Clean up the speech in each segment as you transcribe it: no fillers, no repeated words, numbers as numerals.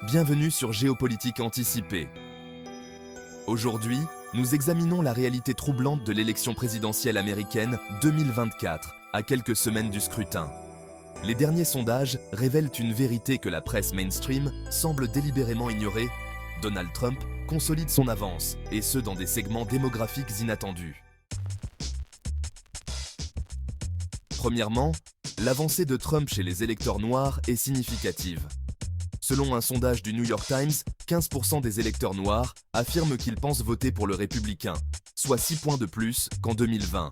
Bienvenue sur Géopolitique Anticipée. Aujourd'hui, nous examinons la réalité troublante de l'élection présidentielle américaine 2024, à quelques semaines du scrutin. Les derniers sondages révèlent une vérité que la presse mainstream semble délibérément ignorer. Donald Trump consolide son avance, et ce dans des segments démographiques inattendus. Premièrement, l'avancée de Trump chez les électeurs noirs est significative. Selon un sondage du New York Times, 15% des électeurs noirs affirment qu'ils pensent voter pour le républicain, soit 6 points de plus qu'en 2020.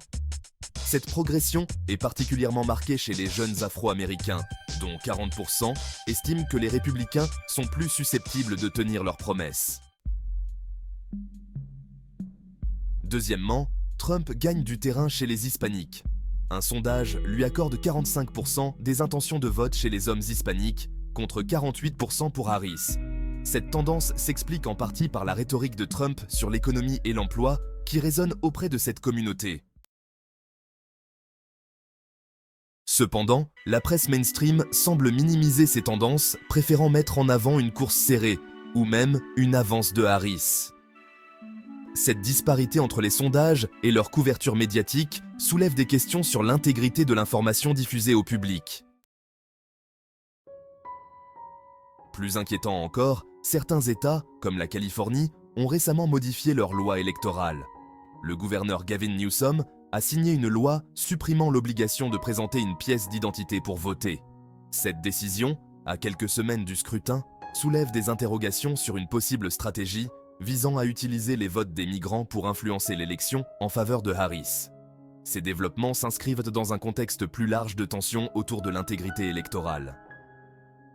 Cette progression est particulièrement marquée chez les jeunes Afro-Américains, dont 40% estiment que les républicains sont plus susceptibles de tenir leurs promesses. Deuxièmement, Trump gagne du terrain chez les hispaniques. Un sondage lui accorde 45% des intentions de vote chez les hommes hispaniques, contre 48% pour Harris. Cette tendance s'explique en partie par la rhétorique de Trump sur l'économie et l'emploi qui résonne auprès de cette communauté. Cependant, la presse mainstream semble minimiser ces tendances, préférant mettre en avant une course serrée, ou même une avance de Harris. Cette disparité entre les sondages et leur couverture médiatique soulève des questions sur l'intégrité de l'information diffusée au public. Plus inquiétant encore, certains États, comme la Californie, ont récemment modifié leur loi électorale. Le gouverneur Gavin Newsom a signé une loi supprimant l'obligation de présenter une pièce d'identité pour voter. Cette décision, à quelques semaines du scrutin, soulève des interrogations sur une possible stratégie visant à utiliser les votes des migrants pour influencer l'élection en faveur de Harris. Ces développements s'inscrivent dans un contexte plus large de tensions autour de l'intégrité électorale.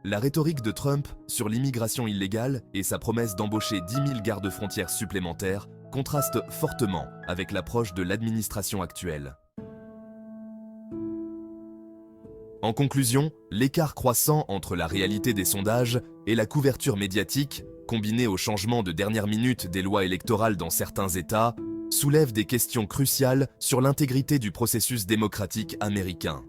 La rhétorique de Trump sur l'immigration illégale et sa promesse d'embaucher 10 000 gardes-frontières supplémentaires contrastent fortement avec l'approche de l'administration actuelle. En conclusion, l'écart croissant entre la réalité des sondages et la couverture médiatique, combiné au changement de dernière minute des lois électorales dans certains États, soulève des questions cruciales sur l'intégrité du processus démocratique américain.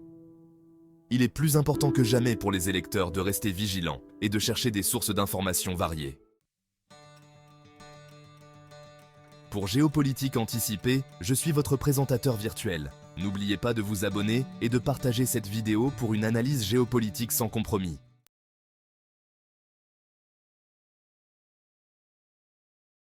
Il est plus important que jamais pour les électeurs de rester vigilants et de chercher des sources d'informations variées. Pour Géopolitique Anticipée, je suis votre présentateur virtuel. N'oubliez pas de vous abonner et de partager cette vidéo pour une analyse géopolitique sans compromis.